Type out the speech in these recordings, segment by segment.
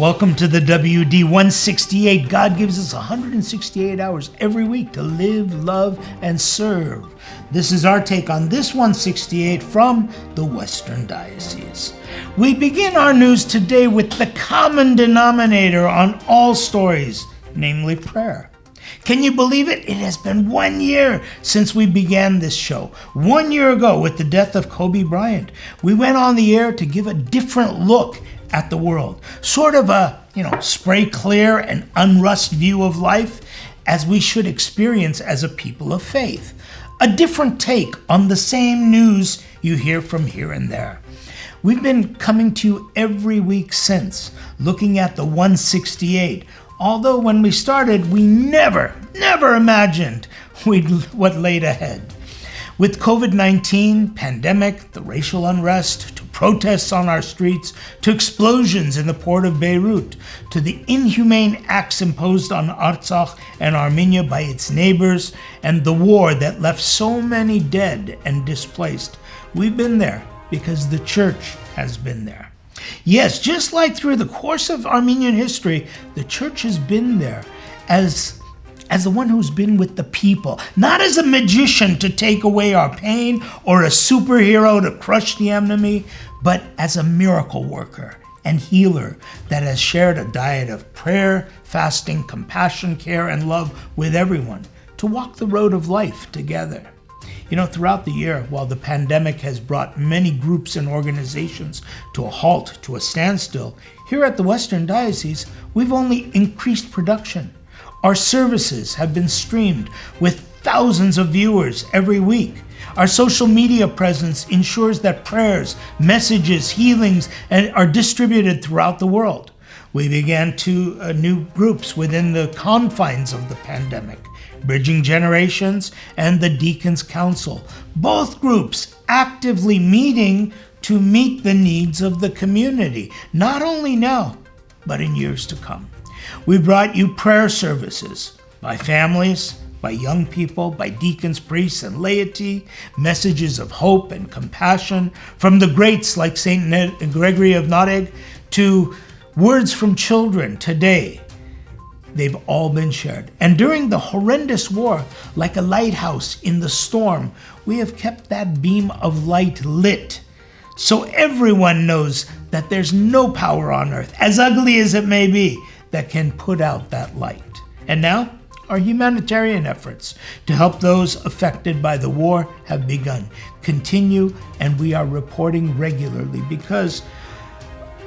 Welcome to the WD168. God gives us 168 hours every week to live, love, and serve. This is our take on this 168 from the Western Diocese. We begin our news today with the common denominator on all stories, namely prayer. Can you believe it? It has been 1 year since we began this show. 1 year ago, with the death of Kobe Bryant, we went on the air to give a different look at the world. Sort of a, spray clear and unrust view of life as we should experience as a people of faith. A different take on the same news you hear from here and there. We've been coming to you every week since, looking at the 168. Although when we started, we never imagined what laid ahead. With COVID-19, pandemic, the racial unrest, to protests on our streets, to explosions in the port of Beirut, to the inhumane acts imposed on Artsakh and Armenia by its neighbors, and the war that left so many dead and displaced, we've been there because the church has been there. Yes, just like through the course of Armenian history, the church has been there as the one who's been with the people, not as a magician to take away our pain or a superhero to crush the enemy, but as a miracle worker and healer that has shared a diet of prayer, fasting, compassion, care, and love with everyone to walk the road of life together. Throughout the year, while the pandemic has brought many groups and organizations to a halt, to a standstill, here at the Western Diocese, we've only increased production. Our services have been streamed with thousands of viewers every week. Our social media presence ensures that prayers, messages, healings are distributed throughout the world. We began two new groups within the confines of the pandemic, Bridging Generations and the Deacons Council. Both groups actively meeting to meet the needs of the community, not only now, but in years to come. We brought you prayer services by families, by young people, by deacons, priests, and laity, messages of hope and compassion from the greats like St. Gregory of Noteg to words from children today. They've all been shared. And during the horrendous war, like a lighthouse in the storm, we have kept that beam of light lit so everyone knows that there's no power on earth, as ugly as it may be, that can put out that light. And now, our humanitarian efforts to help those affected by the war have begun, continue, and we are reporting regularly because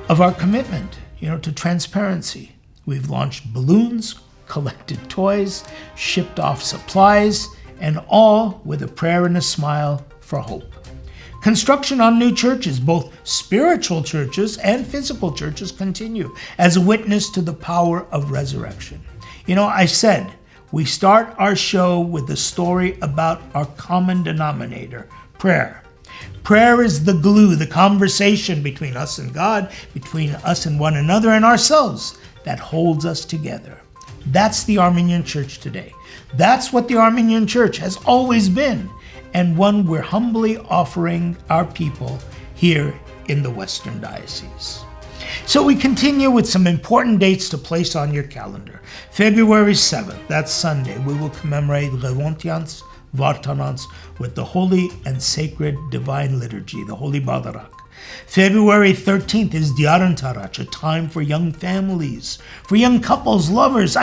of our commitment, to transparency. We've launched balloons, collected toys, shipped off supplies, and all with a prayer and a smile for hope. Construction on new churches, both spiritual churches and physical churches, continue as a witness to the power of resurrection. I said we start our show with a story about our common denominator, prayer. Prayer is the glue, the conversation between us and God, between us and one another and ourselves that holds us together. That's the Armenian Church today. That's what the Armenian Church has always been, and one we're humbly offering our people here in the Western Diocese. So we continue with some important dates to place on your calendar. February 7th, that's Sunday, we will commemorate Revontians, Vartanans with the Holy and Sacred Divine Liturgy, the Holy Badarak. February 13th is Diaran Tarach, a time for young families, for young couples, lovers.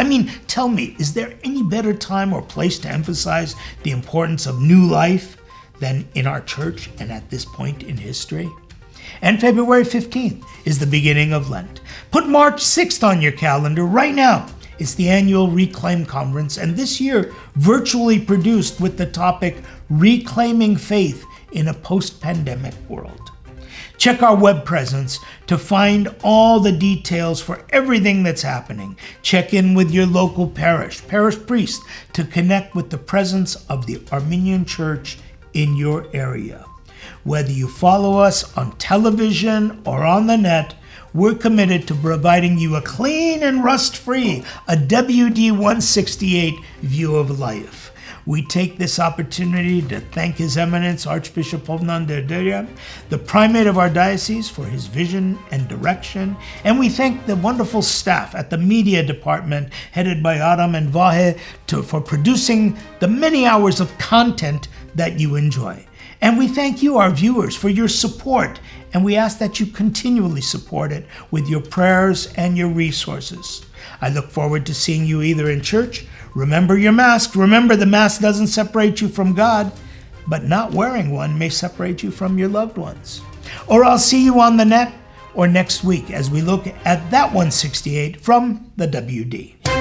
Tell me, is there any better time or place to emphasize the importance of new life than in our church and at this point in history? And February 15th is the beginning of Lent. Put March 6th on your calendar right now. It's the annual Reclaim Conference, and this year virtually produced with the topic Reclaiming Faith in a Post-Pandemic World. Check our web presence to find all the details for everything that's happening. Check in with your local parish priest to connect with the presence of the Armenian Church in your area. Whether you follow us on television or on the net, we're committed to providing you a clean and rust-free, a WD168 view of life. We take this opportunity to thank His Eminence Archbishop Hovnan Derderya, the primate of our diocese, for his vision and direction, and we thank the wonderful staff at the media department headed by Aram and Vahe for producing the many hours of content that you enjoy. And we thank you, our viewers, for your support, and we ask that you continually support it with your prayers and your resources. I look forward to seeing you either in church. Remember your mask. Remember, the mask doesn't separate you from God, but not wearing one may separate you from your loved ones. Or I'll see you on the net or next week as we look at that 168 from the WD.